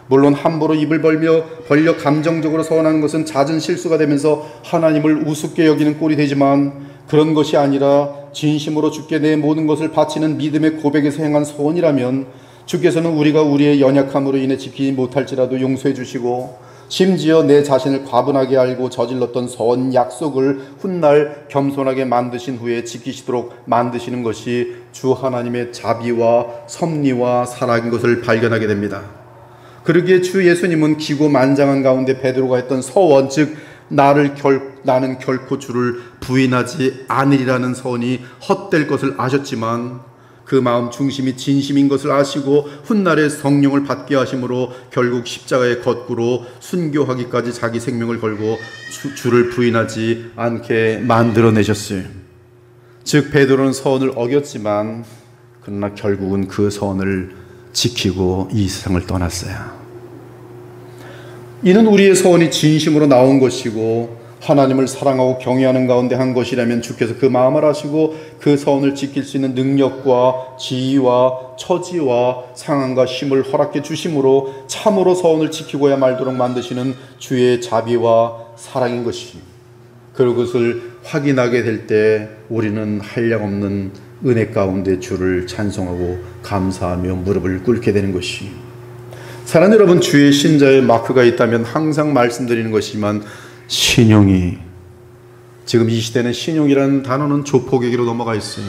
물론 함부로 입을 벌려 감정적으로 서원하는 것은 잦은 실수가 되면서 하나님을 우습게 여기는 꼴이 되지만 그런 것이 아니라 진심으로 주께 내 모든 것을 바치는 믿음의 고백에서 행한 서원이라면 주께서는 우리가 우리의 연약함으로 인해 지키지 못할지라도 용서해 주시고 심지어 내 자신을 과분하게 알고 저질렀던 서원 약속을 훗날 겸손하게 만드신 후에 지키시도록 만드시는 것이 주 하나님의 자비와 섭리와 사랑인 것을 발견하게 됩니다. 그러기에 주 예수님은 기고만장한 가운데 베드로가 했던 서원, 즉 나는 결코 주를 부인하지 않으리라는 서원이 헛될 것을 아셨지만 그 마음 중심이 진심인 것을 아시고 훗날에 성령을 받게 하심으로 결국 십자가의 거꾸로 순교하기까지 자기 생명을 걸고 주를 부인하지 않게 만들어내셨어요. 즉 베드로는 서원을 어겼지만 그러나 결국은 그 서원을 지키고 이 세상을 떠났어요. 이는 우리의 서원이 진심으로 나온 것이고 하나님을 사랑하고 경외하는 가운데 한 것이라면 주께서 그 마음을 아시고 그 서원을 지킬 수 있는 능력과 지위와 처지와 상황과 힘을 허락해 주심으로 참으로 서원을 지키고야 말도록 만드시는 주의 자비와 사랑인 것이, 그것을 확인하게 될 때 우리는 한량없는 은혜 가운데 주를 찬송하고 감사하며 무릎을 꿇게 되는 것이, 사랑하는 여러분, 주의 신자의 마크가 있다면 항상 말씀드리는 것이지만 신용이, 지금 이 시대는 신용이라는 단어는 조폭에게로 넘어가 있어요.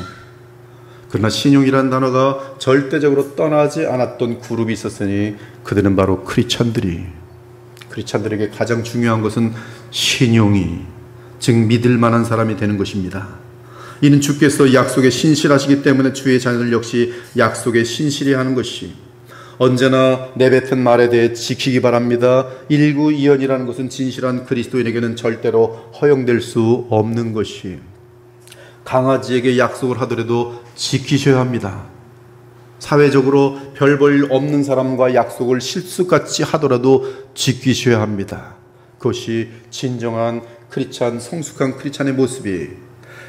그러나 신용이라는 단어가 절대적으로 떠나지 않았던 그룹이 있었으니 그들은 바로 크리스찬들에게 가장 중요한 것은 신용이, 즉 믿을 만한 사람이 되는 것입니다. 이는 주께서 약속에 신실하시기 때문에 주의 자녀들 역시 약속에 신실히 하는 것이, 언제나 내뱉은 말에 대해 지키기 바랍니다. 일구이연이라는 것은 진실한 그리스도인에게는 절대로 허용될 수 없는 것이, 강아지에게 약속을 하더라도 지키셔야 합니다. 사회적으로 별 볼 일 없는 사람과 약속을 실수같이 하더라도 지키셔야 합니다. 그것이 진정한 크리스찬, 성숙한 크리스찬의 모습이에요.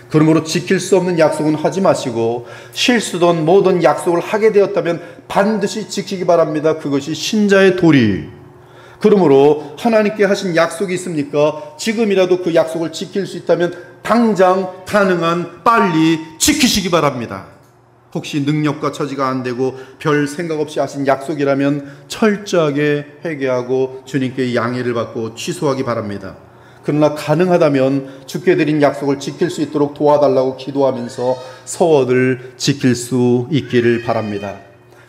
그러므로 지킬 수 없는 약속은 하지 마시고 실수든 뭐든 약속을 하게 되었다면 반드시 지키기 바랍니다. 그것이 신자의 도리. 그러므로 하나님께 하신 약속이 있습니까? 지금이라도 그 약속을 지킬 수 있다면 당장 가능한 빨리 지키시기 바랍니다. 혹시 능력과 처지가 안 되고 별 생각 없이 하신 약속이라면 철저하게 회개하고 주님께 양해를 받고 취소하기 바랍니다. 그러나 가능하다면 주께 드린 약속을 지킬 수 있도록 도와달라고 기도하면서 서원을 지킬 수 있기를 바랍니다.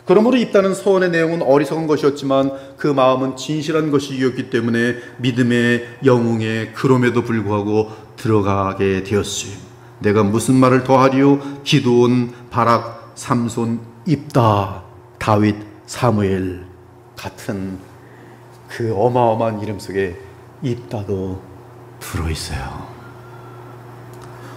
그러므로 입다는 서원의 내용은 어리석은 것이었지만 그 마음은 진실한 것이었기 때문에 믿음의 영웅에 그럼에도 불구하고 들어가게 되었어요. 내가 무슨 말을 더하리요? 기드온, 바락, 삼손, 입다, 다윗, 사무엘 같은 그 어마어마한 이름 속에 입다도 들어있어요.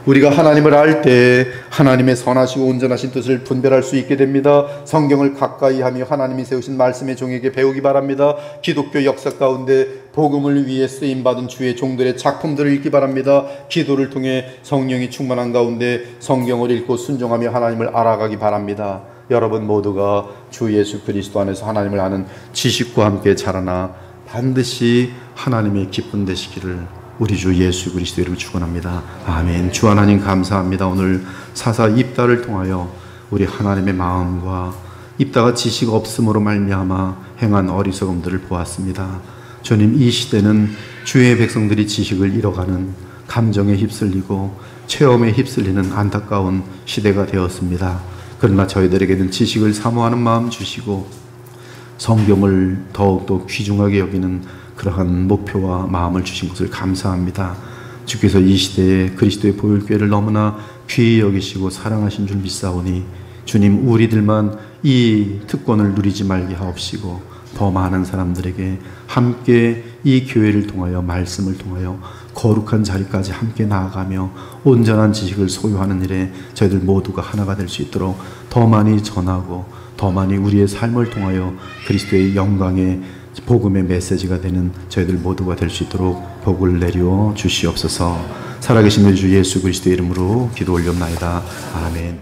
우리가 하나님을 알 때 하나님의 선하시고 온전하신 뜻을 분별할 수 있게 됩니다. 성경을 가까이 하며 하나님이 세우신 말씀의 종에게 배우기 바랍니다. 기독교 역사 가운데 복음을 위해 쓰임받은 주의 종들의 작품들을 읽기 바랍니다. 기도를 통해 성령이 충만한 가운데 성경을 읽고 순종하며 하나님을 알아가기 바랍니다. 여러분 모두가 주 예수 그리스도 안에서 하나님을 아는 지식과 함께 자라나 반드시 하나님의 기쁨 되시기를 우리 주 예수 그리스도 이름으로 축원합니다. 아멘. 주 하나님 감사합니다. 오늘 사사 입다를 통하여 우리 하나님의 마음과 입다가 지식 없음으로 말미암아 행한 어리석음들을 보았습니다. 주님, 이 시대는 주의 백성들이 지식을 잃어가는, 감정에 휩쓸리고 체험에 휩쓸리는 안타까운 시대가 되었습니다. 그러나 저희들에게는 지식을 사모하는 마음 주시고 성경을 더욱더 귀중하게 여기는 그러한 목표와 마음을 주신 것을 감사합니다. 주께서 이 시대에 그리스도의 보혈교회를 너무나 귀히 여기시고 사랑하신 줄 믿사오니 주님, 우리들만 이 특권을 누리지 말게 하옵시고 더 많은 사람들에게 함께 이 교회를 통하여, 말씀을 통하여 거룩한 자리까지 함께 나아가며 온전한 지식을 소유하는 일에 저희들 모두가 하나가 될 수 있도록 더 많이 전하고 더 많이 우리의 삶을 통하여 그리스도의 영광의 복음의 메시지가 되는 저희들 모두가 될 수 있도록 복을 내려 주시옵소서. 살아계신 주 예수 그리스도의 이름으로 기도 올리옵나이다. 아멘.